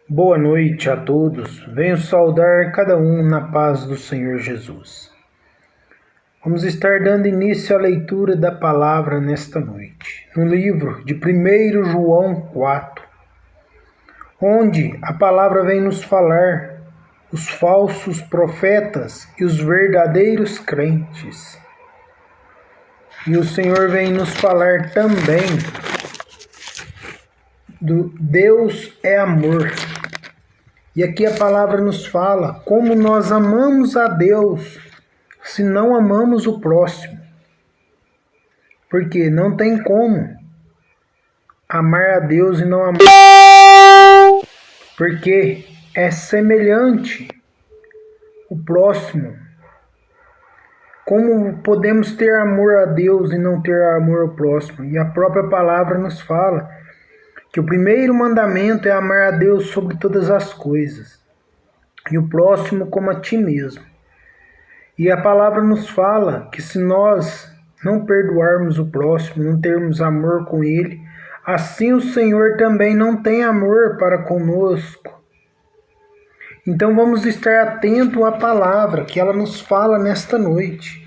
Boa noite a todos. Venho saudar cada um na paz do Senhor Jesus. Vamos estar dando início à leitura da palavra nesta noite, no livro de 1 João 4, onde a palavra vem nos falar os falsos profetas e os verdadeiros crentes. E o Senhor vem nos falar também do Deus é amor. E aqui a palavra nos fala como nós amamos a Deus se não amamos o próximo. Porque não tem como amar a Deus e não amar. Porque é semelhante o próximo. Como podemos ter amor a Deus e não ter amor ao próximo? E a própria palavra nos fala que o primeiro mandamento é amar a Deus sobre todas as coisas, e o próximo como a ti mesmo. E a palavra nos fala que se nós não perdoarmos o próximo, não termos amor com ele, assim o Senhor também não tem amor para conosco. Então vamos estar atentos à palavra que ela nos fala nesta noite.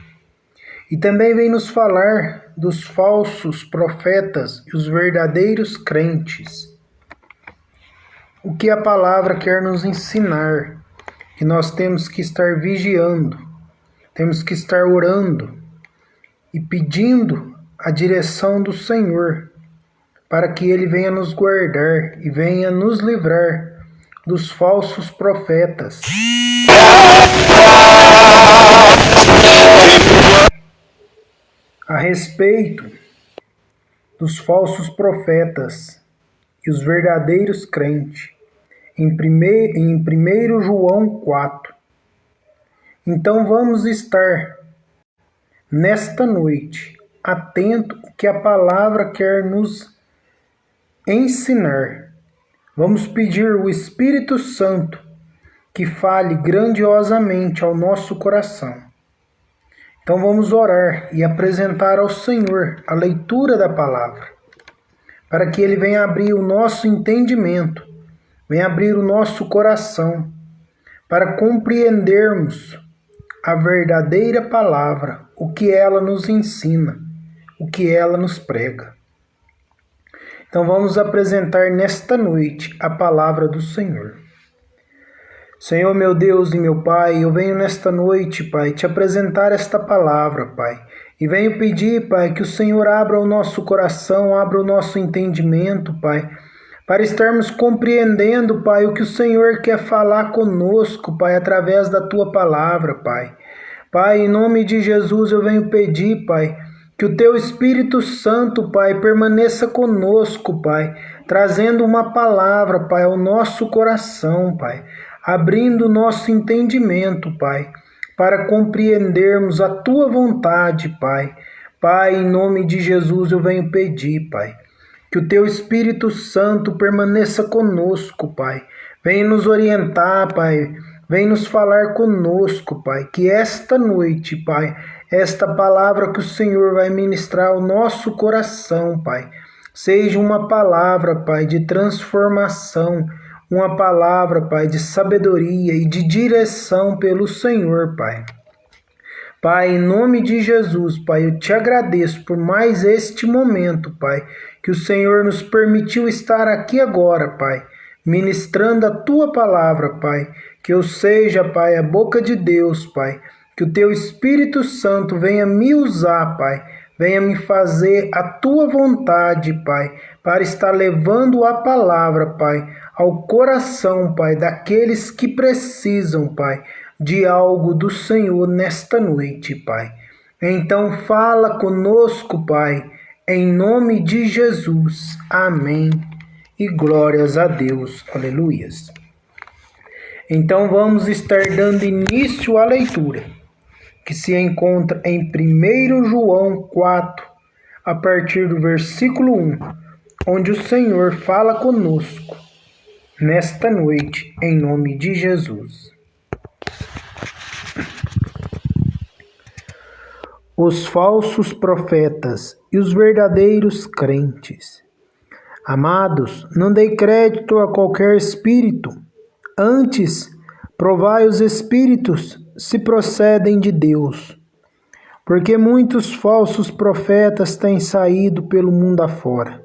E também vem nos falar dos falsos profetas e os verdadeiros crentes. O que a palavra quer nos ensinar? Que nós temos que estar vigiando, temos que estar orando e pedindo a direção do Senhor, para que Ele venha nos guardar e venha nos livrar dos falsos profetas. A respeito dos falsos profetas e os verdadeiros crentes, em 1 João 4. Então vamos estar nesta noite atento ao que a palavra quer nos ensinar. Vamos pedir o Espírito Santo que fale grandiosamente ao nosso coração. Então vamos orar e apresentar ao Senhor a leitura da palavra, para que Ele venha abrir o nosso entendimento, venha abrir o nosso coração, para compreendermos a verdadeira palavra, o que ela nos ensina, o que ela nos prega. Então vamos apresentar nesta noite a palavra do Senhor. Senhor, meu Deus e meu Pai, eu venho nesta noite, Pai, te apresentar esta palavra, Pai. E venho pedir, Pai, que o Senhor abra o nosso coração, abra o nosso entendimento, Pai, para estarmos compreendendo, Pai, o que o Senhor quer falar conosco, Pai, através da Tua palavra, Pai. Pai, em nome de Jesus eu venho pedir, Pai, que o Teu Espírito Santo, Pai, permaneça conosco, Pai, trazendo uma palavra, Pai, ao nosso coração, Pai, abrindo o nosso entendimento, Pai, para compreendermos a Tua vontade, Pai. Pai, em nome de Jesus eu venho pedir, Pai, que o Teu Espírito Santo permaneça conosco, Pai. Vem nos orientar, Pai. Vem nos falar conosco, Pai. Que esta noite, Pai, esta palavra que o Senhor vai ministrar ao nosso coração, Pai, seja uma palavra, Pai, de transformação, uma palavra, Pai, de sabedoria e de direção pelo Senhor, Pai. Pai, em nome de Jesus, Pai, eu te agradeço por mais este momento, Pai, que o Senhor nos permitiu estar aqui agora, Pai, ministrando a Tua palavra, Pai, que eu seja, Pai, a boca de Deus, Pai, que o Teu Espírito Santo venha me usar, Pai, venha me fazer a Tua vontade, Pai, para estar levando a palavra, Pai, ao coração, Pai, daqueles que precisam, Pai, de algo do Senhor nesta noite, Pai. Então fala conosco, Pai, em nome de Jesus. Amém. E glórias a Deus. Aleluias. Então vamos estar dando início à leitura, que se encontra em 1 João 4, a partir do versículo 1, onde o Senhor fala conosco nesta noite, em nome de Jesus. Os falsos profetas e os verdadeiros crentes. Amados, não dei crédito a qualquer espírito, antes provai os espíritos se procedem de Deus, porque muitos falsos profetas têm saído pelo mundo afora.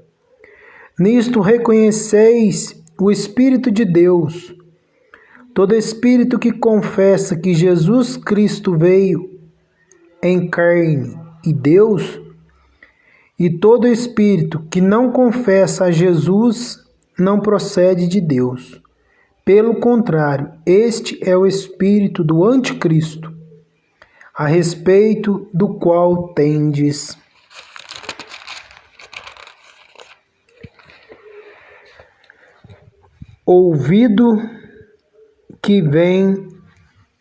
Nisto reconheceis o Espírito de Deus. Todo espírito que confessa que Jesus Cristo veio em carne e Deus, e todo espírito que não confessa a Jesus não procede de Deus. Pelo contrário, este é o espírito do anticristo, a respeito do qual tendes ouvido que vem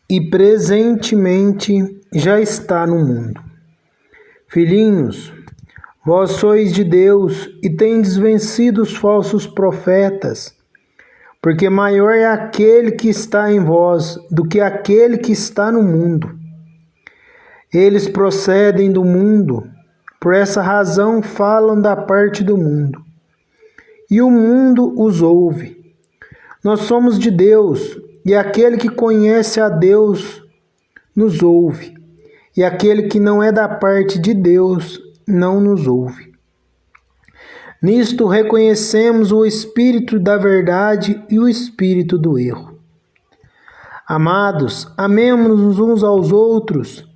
e presentemente já está no mundo. Filhinhos, vós sois de Deus e tendes vencido os falsos profetas, porque maior é aquele que está em vós do que aquele que está no mundo. Eles procedem do mundo, por essa razão falam da parte do mundo, e o mundo os ouve. Nós somos de Deus, e aquele que conhece a Deus nos ouve, e aquele que não é da parte de Deus não nos ouve. Nisto reconhecemos o espírito da verdade e o espírito do erro. Amados, amemo-nos uns aos outros,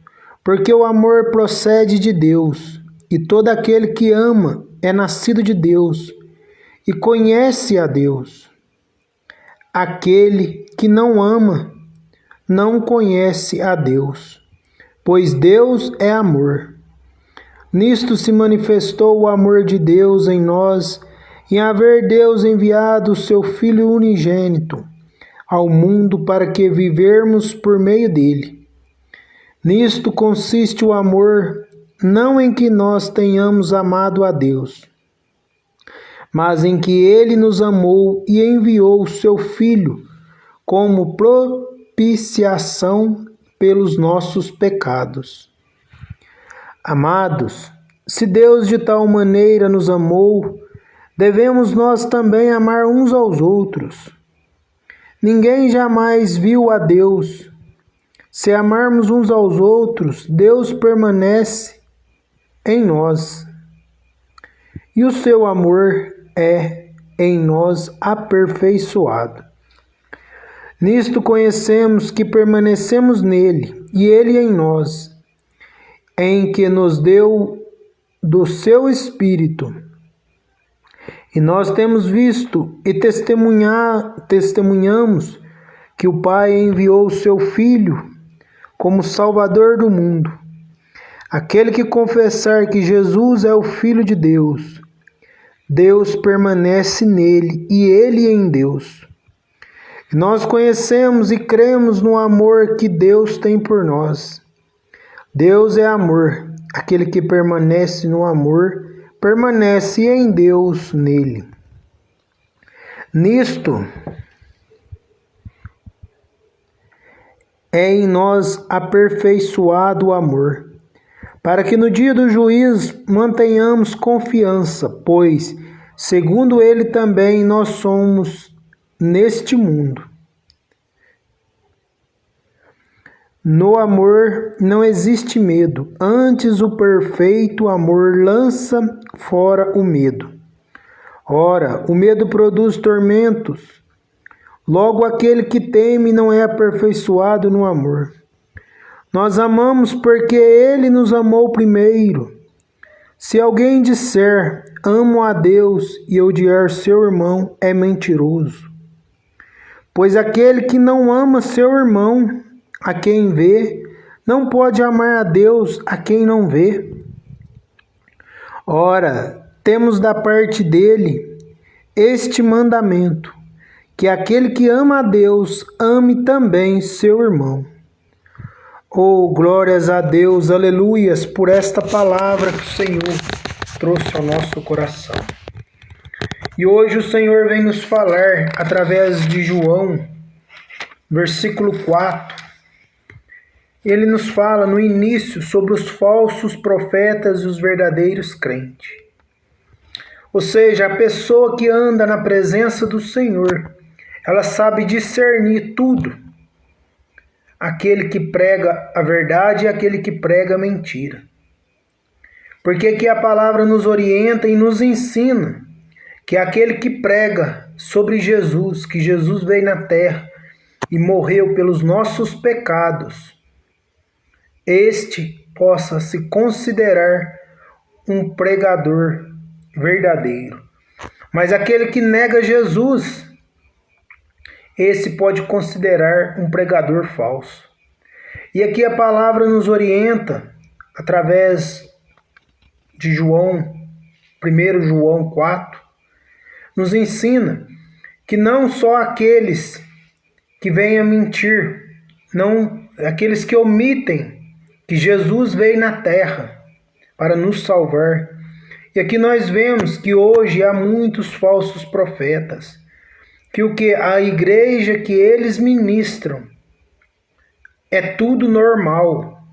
porque o amor procede de Deus, e todo aquele que ama é nascido de Deus e conhece a Deus. Aquele que não ama não conhece a Deus, pois Deus é amor. Nisto se manifestou o amor de Deus em nós, em haver Deus enviado o seu Filho unigênito ao mundo para que vivermos por meio dele. Nisto consiste o amor, não em que nós tenhamos amado a Deus, mas em que ele nos amou e enviou o seu Filho como propiciação pelos nossos pecados. Amados, se Deus de tal maneira nos amou, devemos nós também amar uns aos outros. Ninguém jamais viu a Deus. Se amarmos uns aos outros, Deus permanece em nós, e o seu amor é em nós aperfeiçoado. Nisto conhecemos que permanecemos nele, e ele em nós, em que nos deu do seu Espírito. E nós temos visto e testemunhamos que o Pai enviou o seu Filho como Salvador do mundo. Aquele que confessar que Jesus é o Filho de Deus, Deus permanece nele e ele em Deus. Nós conhecemos e cremos no amor que Deus tem por nós. Deus é amor. Aquele que permanece no amor, permanece em Deus nele. Nisto é em nós aperfeiçoado o amor, para que no dia do juízo mantenhamos confiança, pois, segundo ele também, nós somos neste mundo. No amor não existe medo, antes o perfeito amor lança fora o medo. Ora, o medo produz tormentos. Logo, aquele que teme não é aperfeiçoado no amor. Nós amamos porque ele nos amou primeiro. Se alguém disser, amo a Deus, e odiar seu irmão, é mentiroso. Pois aquele que não ama seu irmão, a quem vê, não pode amar a Deus a quem não vê. Ora, temos da parte dele este mandamento, que aquele que ama a Deus, ame também seu irmão. Oh, glórias a Deus, aleluias, por esta palavra que o Senhor trouxe ao nosso coração. E hoje o Senhor vem nos falar, através de João, versículo 4, ele nos fala no início sobre os falsos profetas e os verdadeiros crentes. Ou seja, a pessoa que anda na presença do Senhor, ela sabe discernir tudo. Aquele que prega a verdade e aquele que prega a mentira. Porque aqui a palavra nos orienta e nos ensina que aquele que prega sobre Jesus, que Jesus veio na terra e morreu pelos nossos pecados, este possa se considerar um pregador verdadeiro. Mas aquele que nega Jesus, esse pode considerar um pregador falso. E aqui a palavra nos orienta, através de João, 1 João 4, nos ensina que não só aqueles que vêm a mentir, não aqueles que omitem que Jesus veio na terra para nos salvar. E aqui nós vemos que hoje há muitos falsos profetas, que o que a igreja que eles ministram é tudo normal,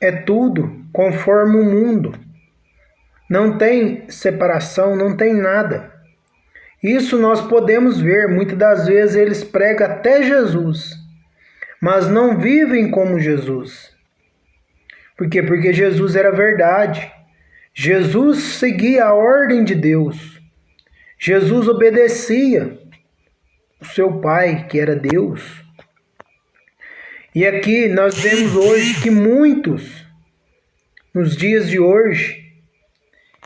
é tudo conforme o mundo. Não tem separação, não tem nada. Isso nós podemos ver, muitas das vezes eles pregam até Jesus, mas não vivem como Jesus. Por quê? Porque Jesus era verdade. Jesus seguia a ordem de Deus. Jesus obedecia o seu Pai, que era Deus. E aqui nós vemos hoje que muitos, nos dias de hoje,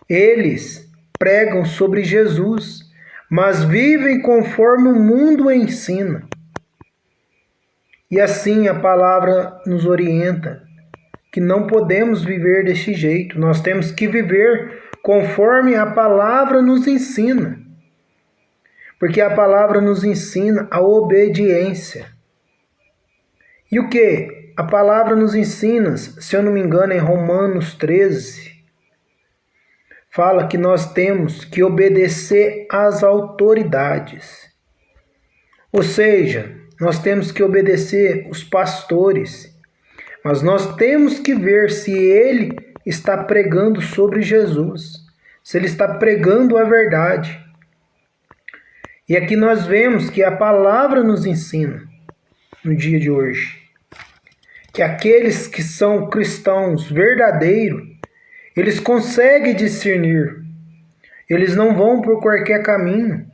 eles pregam sobre Jesus, mas vivem conforme o mundo ensina. E assim a palavra nos orienta que não podemos viver deste jeito. Nós temos que viver conforme a palavra nos ensina. Porque a palavra nos ensina a obediência. E o que? A palavra nos ensina, se eu não me engano, em Romanos 13, fala que nós temos que obedecer às autoridades. Ou seja, nós temos que obedecer os pastores. Mas nós temos que ver se ele está pregando sobre Jesus, se ele está pregando a verdade. E aqui nós vemos que a palavra nos ensina, no dia de hoje, que aqueles que são cristãos verdadeiros, eles conseguem discernir, eles não vão por qualquer caminho,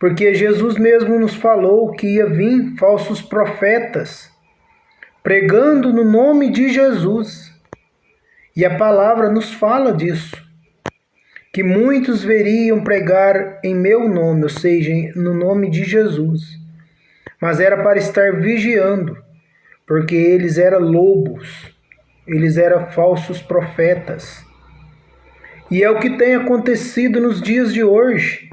porque Jesus mesmo nos falou que ia vir falsos profetas, pregando no nome de Jesus. E a palavra nos fala disso, que muitos veriam pregar em meu nome, ou seja, no nome de Jesus. Mas era para estar vigiando, porque eles eram lobos, eles eram falsos profetas. E é o que tem acontecido nos dias de hoje.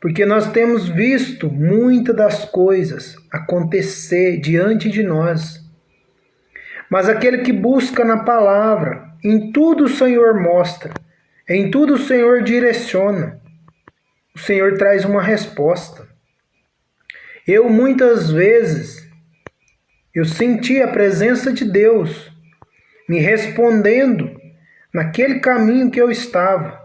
Porque nós temos visto muitas das coisas acontecer diante de nós. Mas aquele que busca na palavra, em tudo o Senhor mostra, em tudo o Senhor direciona. O Senhor traz uma resposta. Eu muitas vezes, eu senti a presença de Deus me respondendo naquele caminho que eu estava.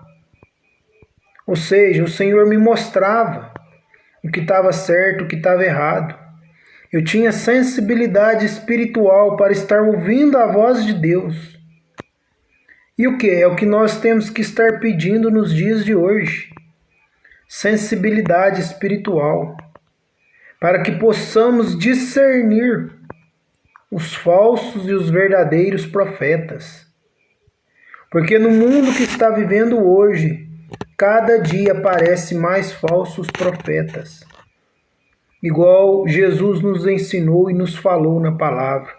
Ou seja, o Senhor me mostrava o que estava certo, o que estava errado. Eu tinha sensibilidade espiritual para estar ouvindo a voz de Deus. E o que? É o que nós temos que estar pedindo nos dias de hoje. Sensibilidade espiritual. Para que possamos discernir os falsos e os verdadeiros profetas. Porque no mundo que está vivendo hoje, cada dia aparece mais falsos profetas. Igual Jesus nos ensinou e nos falou na palavra.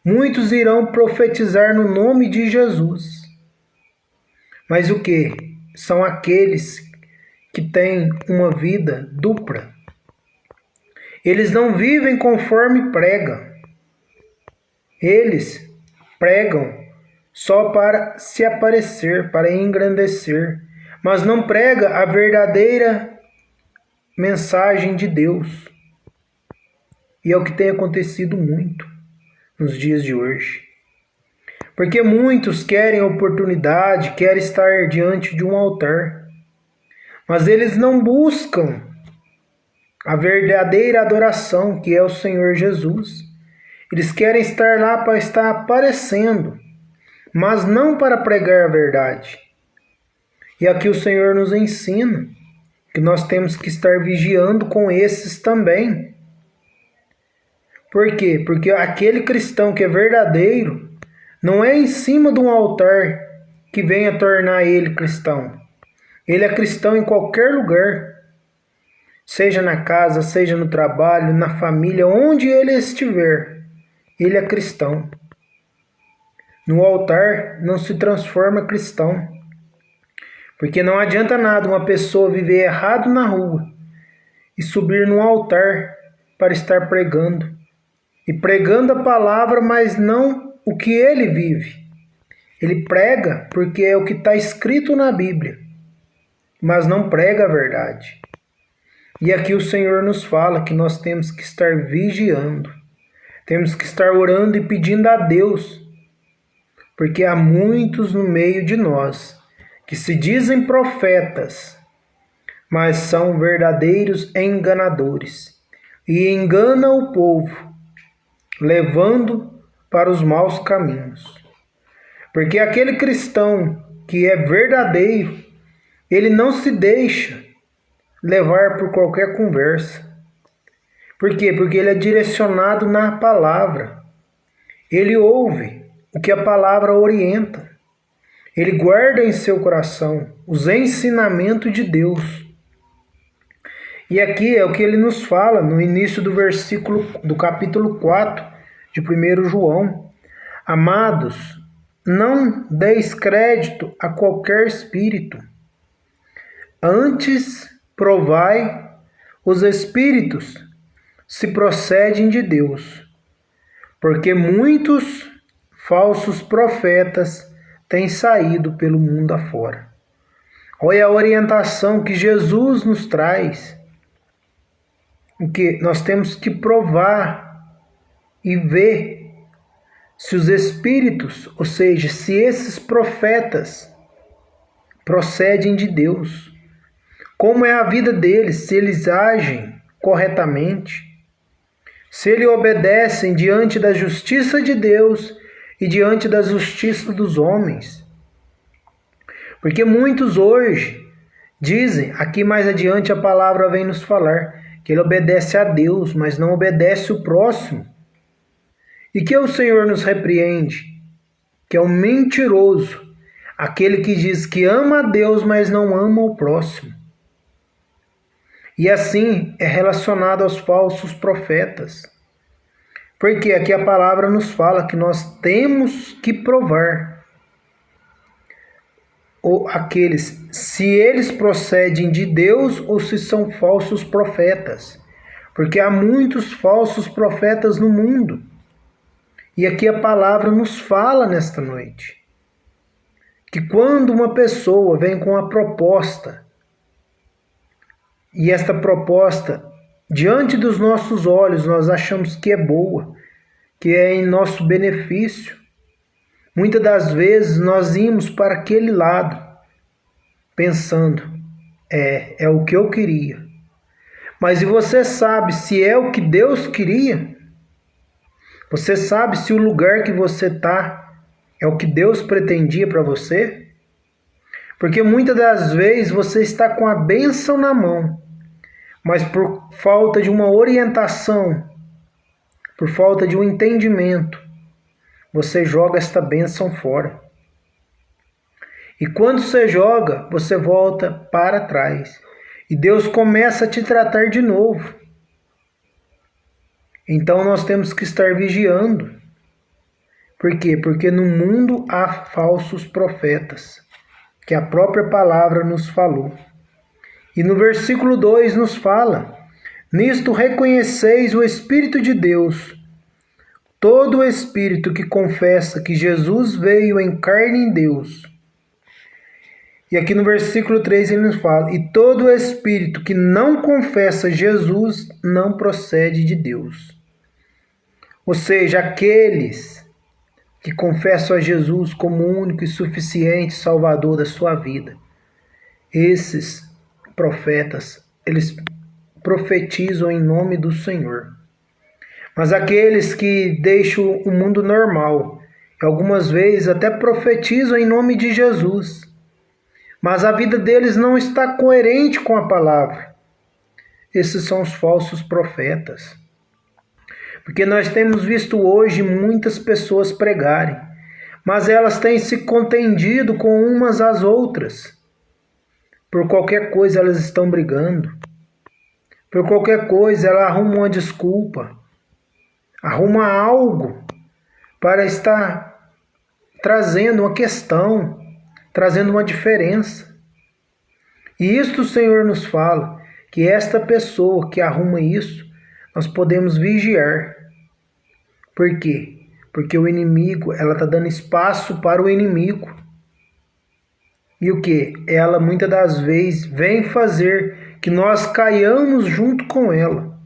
Muitos irão profetizar no nome de Jesus. Mas o que? São aqueles que têm uma vida dupla. Eles não vivem conforme pregam. Eles pregam só para se aparecer, para engrandecer, mas não prega a verdadeira mensagem de Deus. E é o que tem acontecido muito nos dias de hoje. Porque muitos querem oportunidade, querem estar diante de um altar, mas eles não buscam a verdadeira adoração, que é o Senhor Jesus. Eles querem estar lá para estar aparecendo, mas não para pregar a verdade. E aqui o Senhor nos ensina que nós temos que estar vigiando com esses também. Por quê? Porque aquele cristão que é verdadeiro não é em cima de um altar que venha tornar ele cristão. Ele é cristão em qualquer lugar. Seja na casa, seja no trabalho, na família, onde ele estiver, ele é cristão. No altar não se transforma cristão. Porque não adianta nada uma pessoa viver errado na rua e subir no altar para estar pregando. E pregando a palavra, mas não o que ele vive. Ele prega porque é o que está escrito na Bíblia, mas não prega a verdade. E aqui o Senhor nos fala que nós temos que estar vigiando. Temos que estar orando e pedindo a Deus. Porque há muitos no meio de nós que se dizem profetas, mas são verdadeiros enganadores. E enganam o povo, levando para os maus caminhos. Porque aquele cristão que é verdadeiro, ele não se deixa levar por qualquer conversa. Por quê? Porque ele é direcionado na palavra. Ele ouve o que a palavra orienta. Ele guarda em seu coração os ensinamentos de Deus. E aqui é o que ele nos fala no início do capítulo 4 de 1 João. Amados, não deis crédito a qualquer espírito. Antes, provai os espíritos se procedem de Deus, porque muitos falsos profetas têm saído pelo mundo afora. Olha a orientação que Jesus nos traz, em que nós temos que provar e ver se os espíritos, ou seja, se esses profetas procedem de Deus. Como é a vida deles, se eles agem corretamente, se eles obedecem diante da justiça de Deus e diante da justiça dos homens. Porque muitos hoje dizem, aqui mais adiante a palavra vem nos falar, que ele obedece a Deus, mas não obedece o próximo. E que o Senhor nos repreende, que é o mentiroso, aquele que diz que ama a Deus, mas não ama o próximo. E assim é relacionado aos falsos profetas. Porque aqui a palavra nos fala que nós temos que provar aqueles, se eles procedem de Deus ou se são falsos profetas. Porque há muitos falsos profetas no mundo. E aqui a palavra nos fala nesta noite que quando uma pessoa vem com a proposta, e esta proposta, diante dos nossos olhos, nós achamos que é boa, que é em nosso benefício, muitas das vezes nós íamos para aquele lado, pensando, é o que eu queria. Mas e você sabe se é o que Deus queria? Você sabe se o lugar que você está é o que Deus pretendia para você? Porque muitas das vezes você está com a bênção na mão, mas por falta de uma orientação, por falta de um entendimento, você joga esta bênção fora. E quando você joga, você volta para trás. E Deus começa a te tratar de novo. Então nós temos que estar vigiando. Por quê? Porque no mundo há falsos profetas, que a própria palavra nos falou. E no versículo 2 nos fala: nisto reconheceis o Espírito de Deus. Todo o espírito que confessa que Jesus veio em carne em Deus. E aqui no versículo 3 ele nos fala: e todo espírito que não confessa Jesus não procede de Deus. Ou seja, aqueles que confessam a Jesus como o único e suficiente Salvador da sua vida. Esses profetas, eles profetizam em nome do Senhor. Mas aqueles que deixam o mundo normal, e algumas vezes até profetizam em nome de Jesus, mas a vida deles não está coerente com a palavra. Esses são os falsos profetas. Porque nós temos visto hoje muitas pessoas pregarem, mas elas têm se contendido com umas às outras. Por qualquer coisa elas estão brigando. Por qualquer coisa ela arruma uma desculpa, arruma algo para estar trazendo uma questão, trazendo uma diferença. E isto o Senhor nos fala, que esta pessoa que arruma isso, nós podemos vigiar. Por quê? Porque o inimigo, ela está dando espaço para o inimigo. E o que? Ela muitas das vezes vem fazer que nós caiamos junto com ela.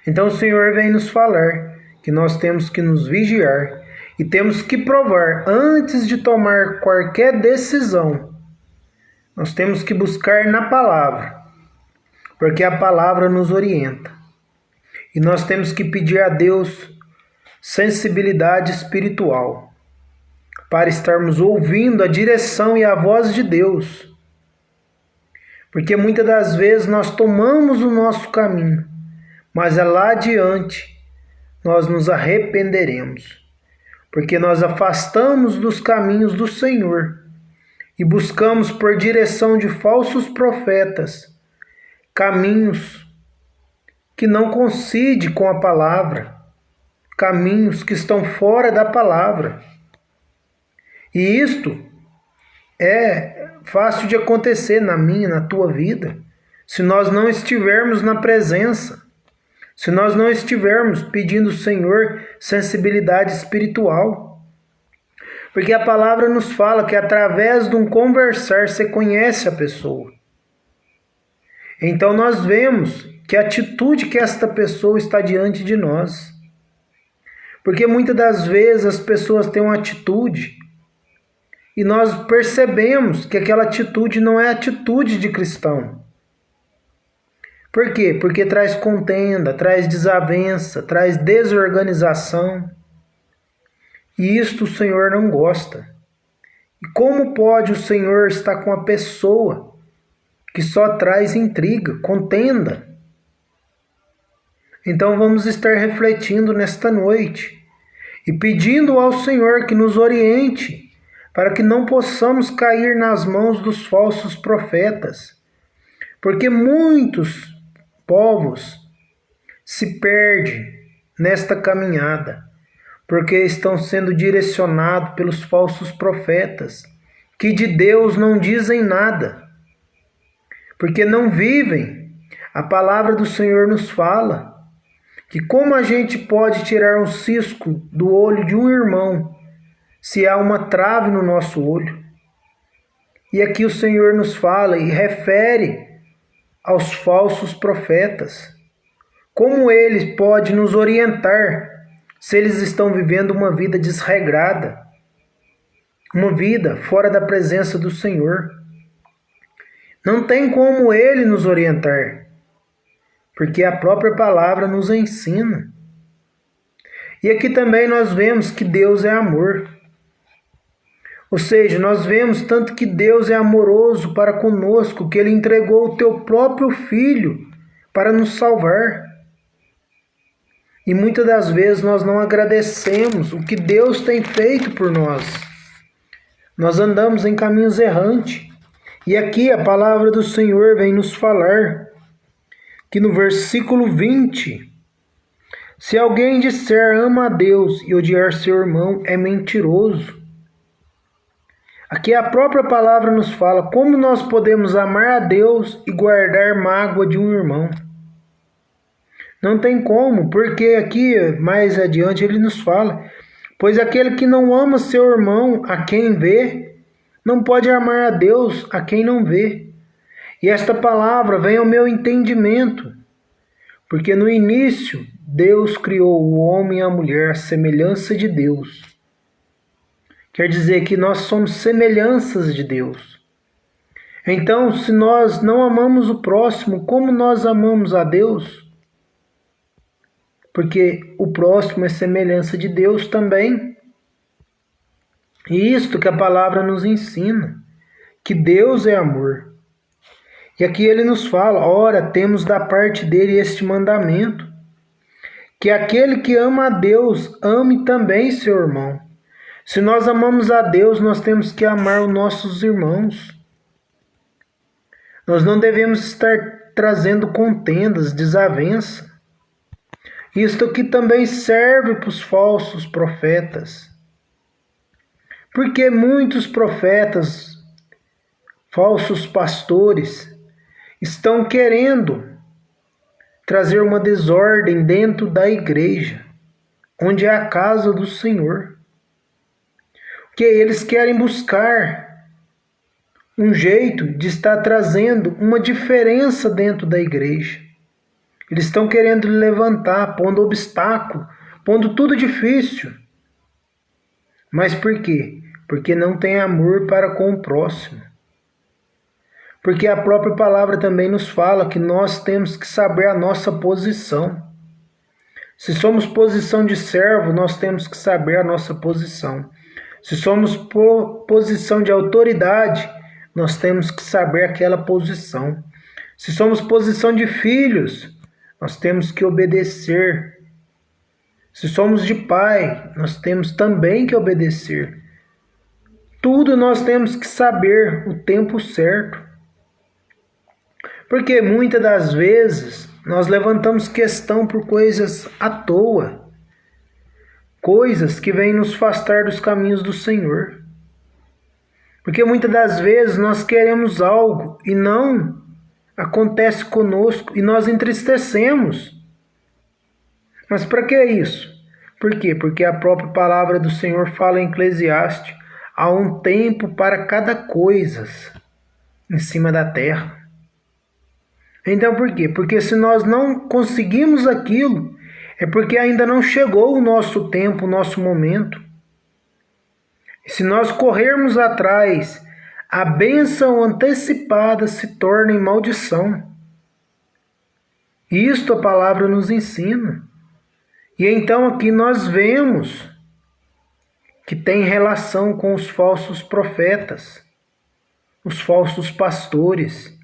Então o Senhor vem nos falar que nós temos que nos vigiar e temos que provar antes de tomar qualquer decisão. Nós temos que buscar na palavra, porque a palavra nos orienta. E nós temos que pedir a Deus sensibilidade espiritual, para estarmos ouvindo a direção e a voz de Deus. Porque muitas das vezes nós tomamos o nosso caminho, mas lá adiante nós nos arrependeremos, porque nós afastamos dos caminhos do Senhor e buscamos por direção de falsos profetas caminhos que não coincidem com a palavra, caminhos que estão fora da palavra. E isto é fácil de acontecer na minha, na tua vida, se nós não estivermos na presença, se nós não estivermos pedindo ao Senhor sensibilidade espiritual. Porque a palavra nos fala que através de um conversar você conhece a pessoa. Então nós vemos que atitude que esta pessoa está diante de nós. Porque muitas das vezes as pessoas têm uma atitude e nós percebemos que aquela atitude não é atitude de cristão. Por quê? Porque traz contenda, traz desavença, traz desorganização. E isto o Senhor não gosta. E como pode o Senhor estar com a pessoa que só traz intriga, contenda? Então vamos estar refletindo nesta noite e pedindo ao Senhor que nos oriente para que não possamos cair nas mãos dos falsos profetas. Porque muitos povos se perdem nesta caminhada, porque estão sendo direcionados pelos falsos profetas, que de Deus não dizem nada, porque não vivem. A palavra do Senhor nos fala que como a gente pode tirar um cisco do olho de um irmão, se há uma trave no nosso olho. E aqui o Senhor nos fala e refere aos falsos profetas. Como eles podem nos orientar se eles estão vivendo uma vida desregrada, uma vida fora da presença do Senhor? Não tem como ele nos orientar, porque a própria palavra nos ensina. E aqui também nós vemos que Deus é amor. Ou seja, nós vemos tanto que Deus é amoroso para conosco, que Ele entregou o teu próprio Filho para nos salvar. E muitas das vezes nós não agradecemos o que Deus tem feito por nós. Nós andamos em caminhos errantes. E aqui a palavra do Senhor vem nos falar que no versículo 20, se alguém disser ama a Deus e odiar seu irmão, é mentiroso. Aqui a própria palavra nos fala como nós podemos amar a Deus e guardar mágoa de um irmão. Não tem como, porque aqui mais adiante ele nos fala, pois aquele que não ama seu irmão a quem vê, não pode amar a Deus a quem não vê. E esta palavra vem ao meu entendimento, porque no início Deus criou o homem e a mulher à semelhança de Deus. Quer dizer que nós somos semelhanças de Deus. Então, se nós não amamos o próximo, como nós amamos a Deus? Porque o próximo é semelhança de Deus também. E isto que a palavra nos ensina, que Deus é amor. E aqui ele nos fala, ora, temos da parte dele este mandamento, que aquele que ama a Deus, ame também seu irmão. Se nós amamos a Deus, nós temos que amar os nossos irmãos. Nós não devemos estar trazendo contendas, desavença. Isto aqui também serve para os falsos profetas. Porque muitos profetas, falsos pastores, estão querendo trazer uma desordem dentro da igreja, onde é a casa do Senhor. Porque eles querem buscar um jeito de estar trazendo uma diferença dentro da igreja. Eles estão querendo levantar, pondo obstáculo, pondo tudo difícil. Mas por quê? Porque não tem amor para com o próximo. Porque a própria palavra também nos fala que nós temos que saber a nossa posição. Se somos posição de servo, nós temos que saber a nossa posição. Se somos posição de autoridade, nós temos que saber aquela posição. Se somos posição de filhos, nós temos que obedecer. Se somos de pai, nós temos também que obedecer. Tudo nós temos que saber o tempo certo. Porque muitas das vezes nós levantamos questão por coisas à toa. Coisas que vêm nos afastar dos caminhos do Senhor. Porque muitas das vezes nós queremos algo e não acontece conosco e nós entristecemos. Mas para que isso? Por quê? Porque a própria palavra do Senhor fala em Eclesiastes, há um tempo para cada coisa em cima da terra. Então por quê? Porque se nós não conseguimos aquilo, é porque ainda não chegou o nosso tempo, o nosso momento. E se nós corrermos atrás, a bênção antecipada se torna em maldição. Isto a palavra nos ensina. E então aqui nós vemos que tem relação com os falsos profetas, os falsos pastores.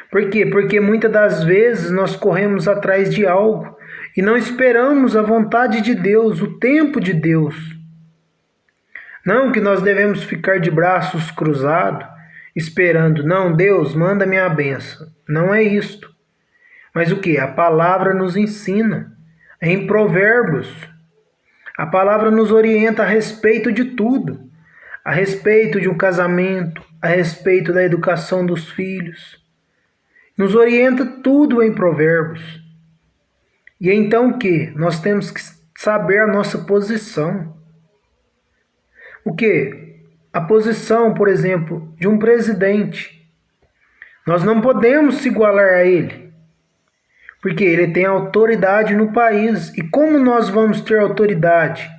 Por quê? Porque muitas das vezes nós corremos atrás de algo e não esperamos a vontade de Deus, o tempo de Deus. Não que nós devemos ficar de braços cruzados, esperando, não, Deus, manda minha bênção. Não é isto. Mas o que? A palavra nos ensina. Em Provérbios, a palavra nos orienta a respeito de tudo. A respeito de um casamento, a respeito da educação dos filhos. Nos orienta tudo em Provérbios. E então o que? Nós temos que saber a nossa posição. O que? A posição, por exemplo, de um presidente. Nós não podemos se igualar a ele. Porque ele tem autoridade no país. E como nós vamos ter autoridade?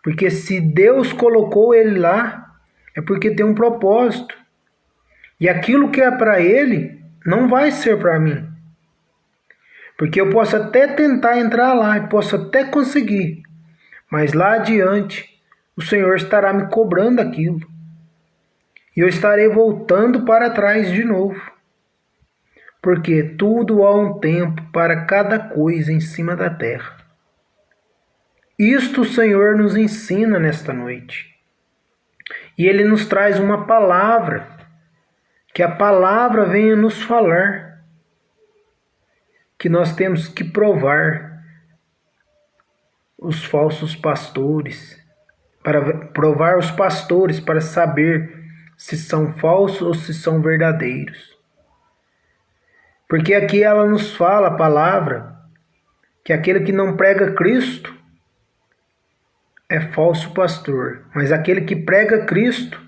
Porque se Deus colocou ele lá, é porque tem um propósito. E aquilo que é para ele, não vai ser para mim. Porque eu posso até tentar entrar lá, e posso até conseguir. Mas lá adiante, o Senhor estará me cobrando aquilo. E eu estarei voltando para trás de novo. Porque tudo há um tempo para cada coisa em cima da terra. Isto o Senhor nos ensina nesta noite. E Ele nos traz uma palavra, que a palavra venha nos falar, que nós temos que provar os falsos pastores, para provar os pastores, para saber se são falsos ou se são verdadeiros. Porque aqui ela nos fala, a palavra, que aquele que não prega Cristo é falso pastor, mas aquele que prega Cristo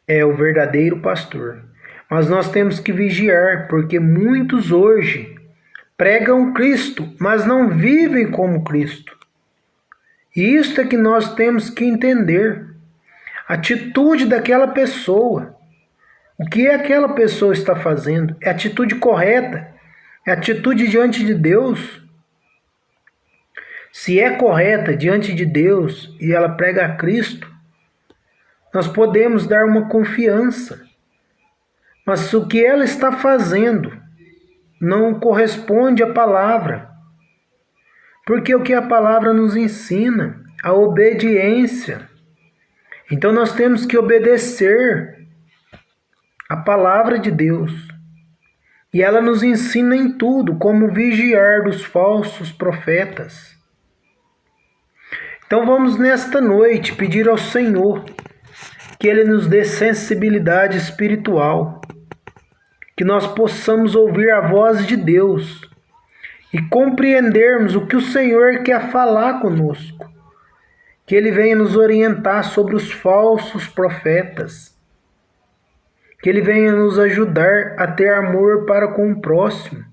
é o verdadeiro pastor. Mas nós temos que vigiar, porque muitos hoje pregam Cristo, mas não vivem como Cristo. E isto é que nós temos que entender. A atitude daquela pessoa. O que aquela pessoa está fazendo? É a atitude correta? É a atitude diante de Deus? Se é correta diante de Deus e ela prega a Cristo, nós podemos dar uma confiança. Mas o que ela está fazendo não corresponde à palavra. Porque o que a palavra nos ensina? A obediência. Então nós temos que obedecer a palavra de Deus. E ela nos ensina em tudo, como vigiar dos falsos profetas. Então vamos nesta noite pedir ao Senhor que Ele nos dê sensibilidade espiritual, que nós possamos ouvir a voz de Deus e compreendermos o que o Senhor quer falar conosco, que Ele venha nos orientar sobre os falsos profetas, que Ele venha nos ajudar a ter amor para com o próximo,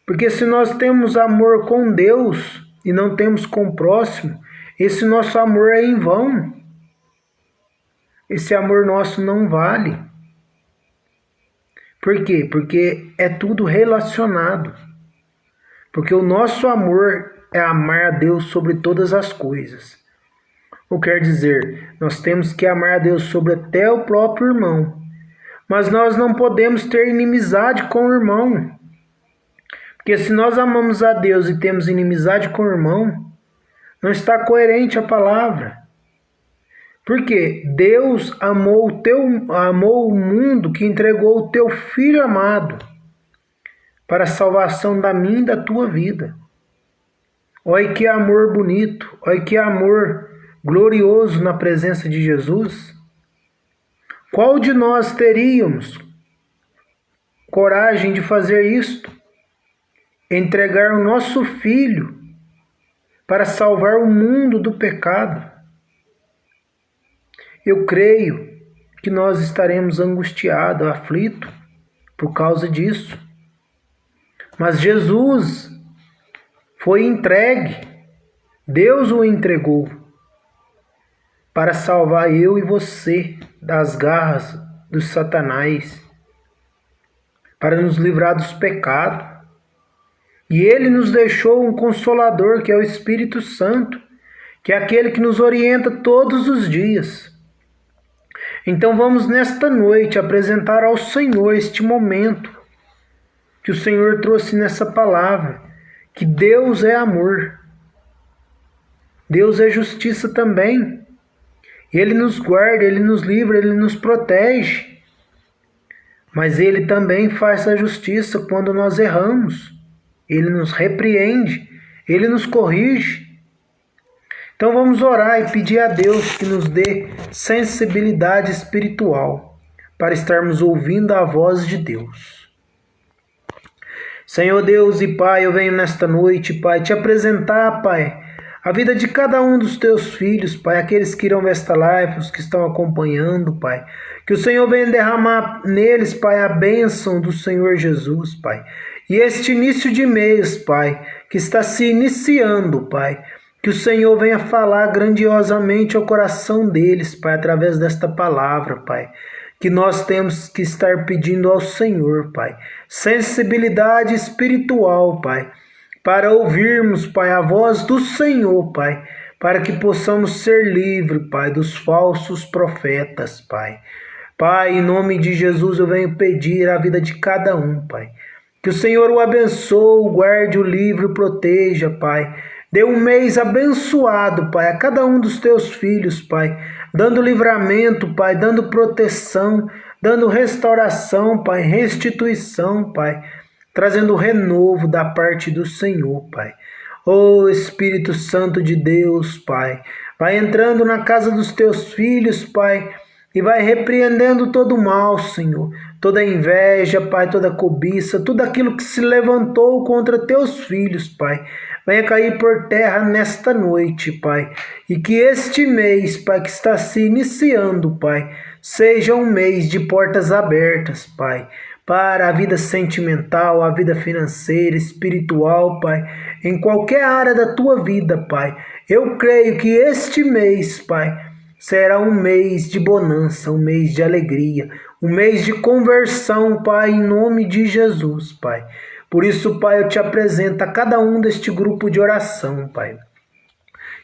porque se nós temos amor com Deus e não temos com o próximo, esse nosso amor é em vão. Esse amor nosso não vale. Por quê? Porque é tudo relacionado. Porque o nosso amor é amar a Deus sobre todas as coisas. Ou quer dizer, nós temos que amar a Deus sobre até o próprio irmão. Mas nós não podemos ter inimizade com o irmão. Porque se nós amamos a Deus e temos inimizade com o irmão, não está coerente a palavra. Porque Deus amou o mundo que entregou o teu Filho amado para a salvação da minha e da tua vida. Olha que amor bonito, olha que amor glorioso na presença de Jesus. Qual de nós teríamos coragem de fazer isto? Entregar o nosso Filho para salvar o mundo do pecado. Eu creio que nós estaremos angustiados, aflitos por causa disso. Mas Jesus foi entregue, Deus o entregou para salvar eu e você das garras dos Satanás, para nos livrar dos pecados. E Ele nos deixou um Consolador, que é o Espírito Santo, que é aquele que nos orienta todos os dias. Então vamos nesta noite apresentar ao Senhor este momento que o Senhor trouxe nessa palavra, que Deus é amor. Deus é justiça também. Ele nos guarda, Ele nos livra, Ele nos protege. Mas Ele também faz a justiça quando nós erramos. Ele nos repreende, Ele nos corrige. Então vamos orar e pedir a Deus que nos dê sensibilidade espiritual para estarmos ouvindo a voz de Deus. Senhor Deus e Pai, eu venho nesta noite, Pai, te apresentar, Pai, a vida de cada um dos teus filhos, Pai, aqueles que irão ver esta live, os que estão acompanhando, Pai. Que o Senhor venha derramar neles, Pai, a bênção do Senhor Jesus, Pai. E este início de mês, Pai, que está se iniciando, Pai, que o Senhor venha falar grandiosamente ao coração deles, Pai, através desta palavra, Pai. Que nós temos que estar pedindo ao Senhor, Pai, sensibilidade espiritual, Pai, para ouvirmos, Pai, a voz do Senhor, Pai, para que possamos ser livres, Pai, dos falsos profetas, Pai. Pai, em nome de Jesus eu venho pedir a vida de cada um, Pai. Que o Senhor o abençoe, o guarde, o livre, o proteja, Pai. Dê um mês abençoado, Pai, a cada um dos teus filhos, Pai, dando livramento, Pai, dando proteção, dando restauração, Pai, restituição, Pai, trazendo renovo da parte do Senhor, Pai. Ô Espírito Santo de Deus, Pai, vai entrando na casa dos teus filhos, Pai, e vai repreendendo todo o mal, Senhor, toda inveja, Pai, toda cobiça, tudo aquilo que se levantou contra teus filhos, Pai, venha cair por terra nesta noite, Pai, e que este mês, Pai, que está se iniciando, Pai, seja um mês de portas abertas, Pai, para a vida sentimental, a vida financeira, espiritual, Pai, em qualquer área da tua vida, Pai. Eu creio que este mês, Pai, será um mês de bonança, um mês de alegria, um mês de conversão, Pai, em nome de Jesus, Pai. Por isso, Pai, eu te apresento a cada um deste grupo de oração, Pai.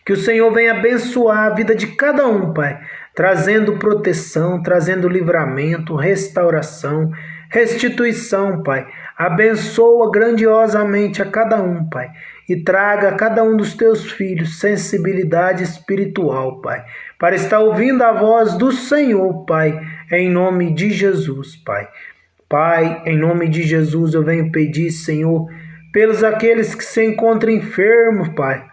Que o Senhor venha abençoar a vida de cada um, Pai, trazendo proteção, trazendo livramento, restauração, restituição, Pai. Abençoa grandiosamente a cada um, Pai, e traga a cada um dos teus filhos sensibilidade espiritual, Pai, para estar ouvindo a voz do Senhor, Pai, em nome de Jesus, Pai. Pai, em nome de Jesus eu venho pedir, Senhor, pelos aqueles que se encontram enfermos, Pai,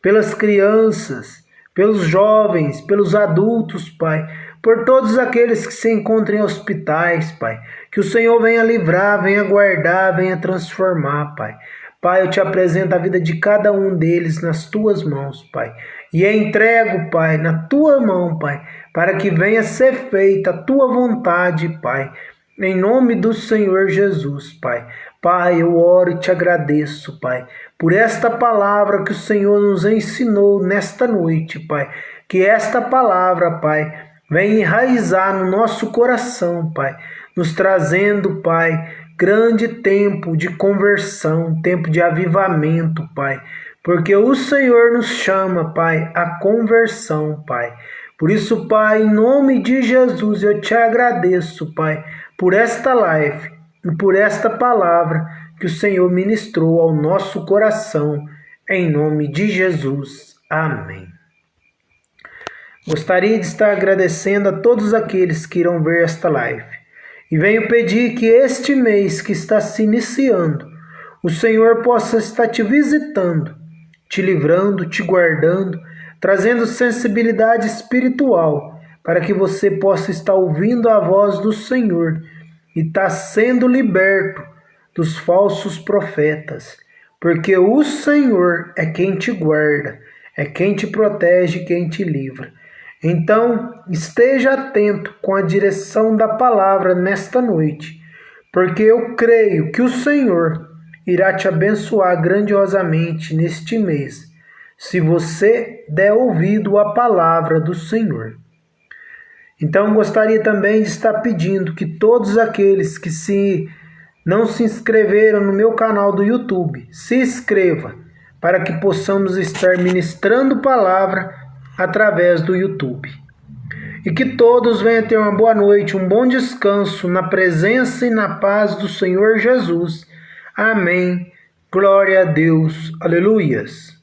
pelas crianças, pelos jovens, pelos adultos, Pai, por todos aqueles que se encontram em hospitais, Pai, que o Senhor venha livrar, venha guardar, venha transformar, Pai. Pai, eu te apresento a vida de cada um deles nas tuas mãos, Pai, e entrego, Pai, na tua mão, Pai, para que venha ser feita a tua vontade, Pai, em nome do Senhor Jesus, Pai. Pai, eu oro e te agradeço, Pai, por esta palavra que o Senhor nos ensinou nesta noite, Pai. Que esta palavra, Pai, venha enraizar no nosso coração, Pai, nos trazendo, Pai, grande tempo de conversão, tempo de avivamento, Pai. Porque o Senhor nos chama, Pai, à conversão, Pai. Por isso, Pai, em nome de Jesus, eu te agradeço, Pai, por esta live e por esta palavra que o Senhor ministrou ao nosso coração, em nome de Jesus. Amém. Gostaria de estar agradecendo a todos aqueles que irão ver esta live. E venho pedir que este mês que está se iniciando, o Senhor possa estar te visitando, te livrando, te guardando, trazendo sensibilidade espiritual, para que você possa estar ouvindo a voz do Senhor e estar sendo liberto dos falsos profetas, porque o Senhor é quem te guarda, é quem te protege, quem te livra. Então, esteja atento com a direção da palavra nesta noite, porque eu creio que o Senhor irá te abençoar grandiosamente neste mês, se você der ouvido à palavra do Senhor. Então, gostaria também de estar pedindo que todos aqueles que não se inscreveram no meu canal do YouTube, se inscreva, para que possamos estar ministrando palavra através do YouTube. E que todos venham ter uma boa noite, um bom descanso na presença e na paz do Senhor Jesus. Amém. Glória a Deus. Aleluias.